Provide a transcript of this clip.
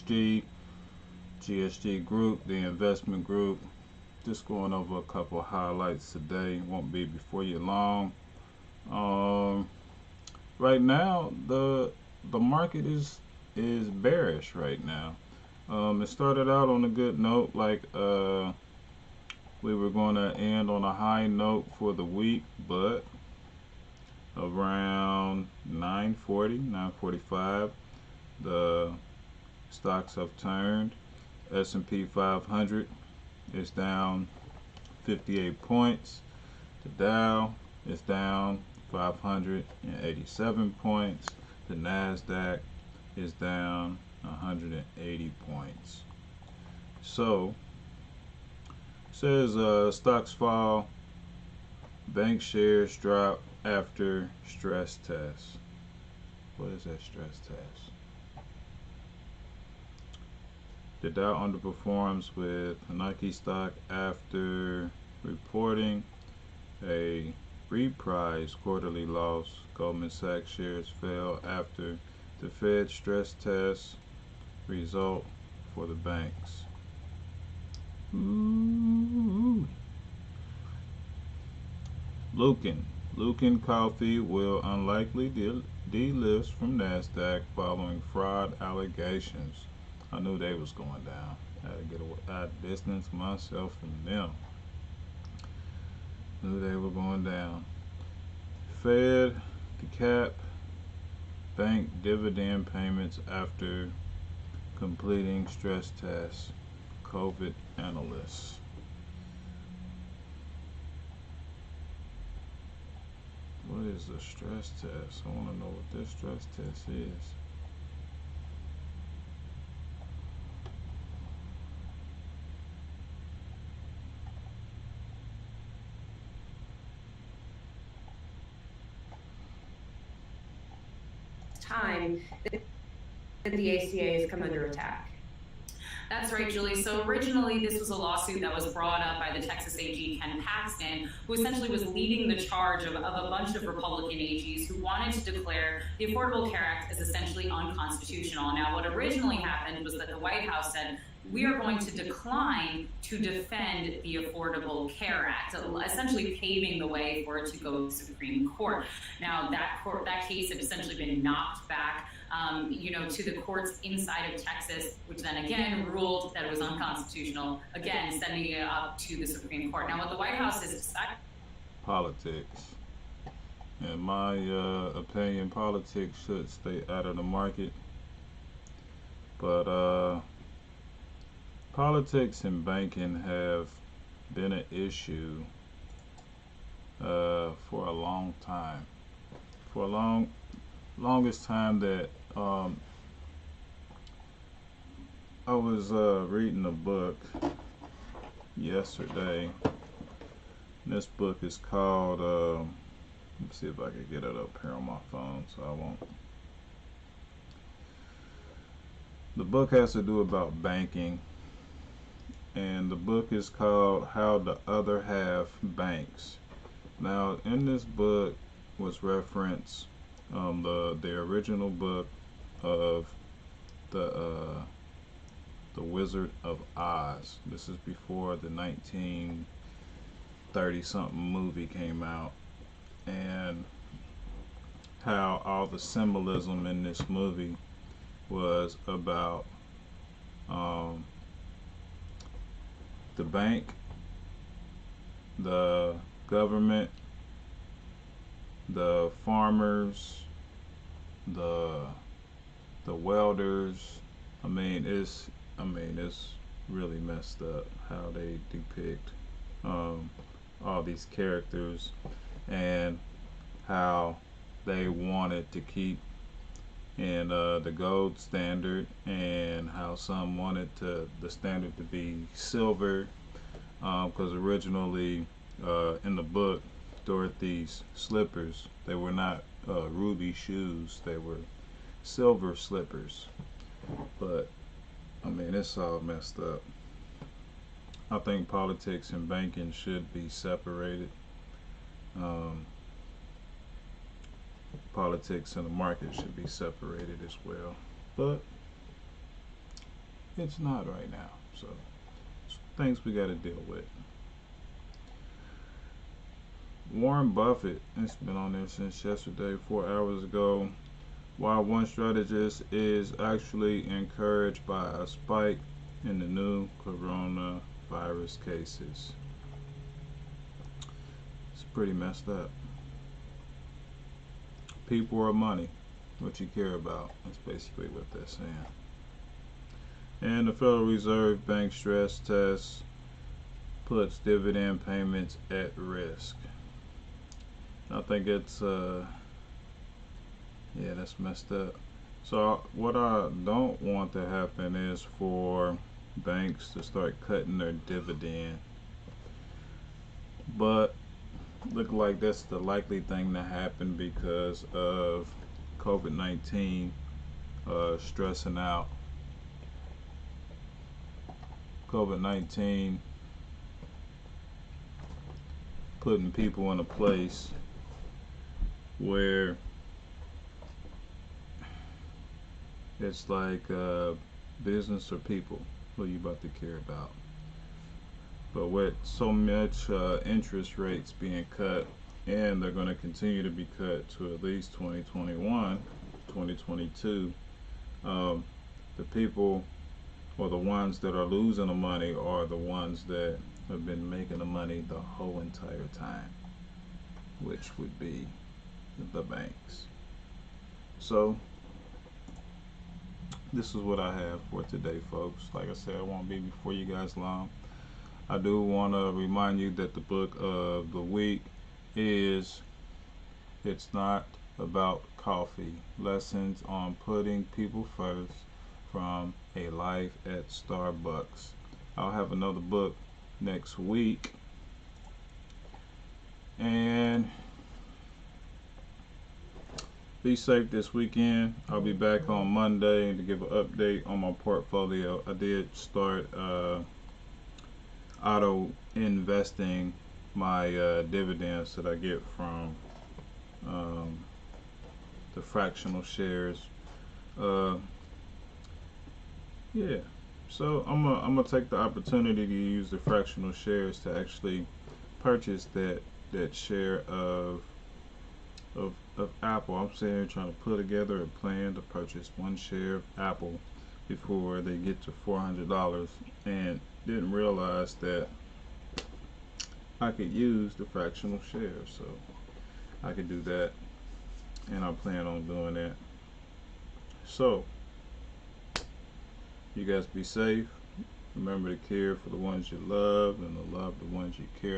GSG Group, the investment group. Just going over a couple of highlights today. Won't be before you long. Um, right now, the market is bearish right now. It started out on a good note, like we were going to end on a high note for the week, but around 9:40, 9:45, the stocks have turned. S&P 500 is down 58 points. The Dow is down 587 points. The Nasdaq is down 180 points. So, says stocks fall, bank shares drop after stress test. What is that stress test? The Dow underperforms with Nike stock after reporting a reprised quarterly loss. Goldman Sachs shares fell after the Fed stress test result for the banks. Ooh. Lucan Coffee will unlikely delist from NASDAQ following fraud allegations. I knew they was going down. I had to get away. I distanced myself from them. Knew they were going down. Fed to cap bank dividend payments after completing stress tests. COVID analysts. What is the stress test? I want to know what this stress test is. Time that the ACA has come under attack. That's right, Julie. So originally, this was a lawsuit that was brought up by the Texas AG Ken Paxton, who essentially was leading the charge of a bunch of Republican AGs who wanted to declare the Affordable Care Act as essentially unconstitutional. Now, what originally happened was that the White House said, we are going to decline to defend the Affordable Care Act, essentially paving the way for it to go to the Supreme Court. Now, that case had essentially been knocked back to the courts inside of Texas, which then again ruled that it was unconstitutional, again sending it up to the Supreme Court. Now, what the White House has decided. Politics. In my opinion, politics should stay out of the market. But politics and banking have been an issue for a long time. For a longest time that I was reading a book yesterday. This book is called let's see if I can get it up here on my phone so I won't. The book has to do about banking, and the book is called How the Other Half Banks. Now, in this book was reference the original book of the Wizard of Oz. This is before the 1930 something movie came out, and how all the symbolism in this movie was about the bank, the government, the farmers, the welders. It's really messed up how they depict all these characters, and how they wanted to keep in the gold standard, and how some wanted the standard to be silver, because originally in the book, Dorothy's slippers, they were not ruby shoes, they were silver slippers. But it's all messed up. I think politics and banking should be separated. Politics and the market should be separated as well. But It's not right now. So it's things we got to deal with. Warren Buffett has been on there since yesterday, 4 hours ago. While one strategist is actually encouraged by a spike in the new coronavirus cases. It's pretty messed up. People or money, what you care about. That's basically what they're saying. And the Federal Reserve Bank stress test puts dividend payments at risk. I think it's yeah, that's messed up. So what I don't want to happen is for banks to start cutting their dividend. But look like that's the likely thing to happen because of COVID-19 stressing out. COVID-19 putting people in a place where it's like business or people who you about to care about. But with so much interest rates being cut, and they're going to continue to be cut to at least 2021, 2022, the people or the ones that are losing the money are the ones that have been making the money the whole entire time, which would be the banks. So this is what I have for today, folks. Like I said, I won't be before you guys long. I do want to remind you that the book of the week is It's Not About Coffee, Lessons on Putting People First from A Life at Starbucks. I'll have another book next week. And be safe this weekend. I'll be back on Monday to give an update on my portfolio. I did start auto investing my dividends that I get from the fractional shares. Yeah, so I'm gonna take the opportunity to use the fractional shares to actually purchase that share of Apple. I'm sitting here trying to put together a plan to purchase one share of Apple before they get to $400, and didn't realize that I could use the fractional shares. So I could do that, and I plan on doing that. So you guys be safe. Remember to care for the ones you love and to love the ones you care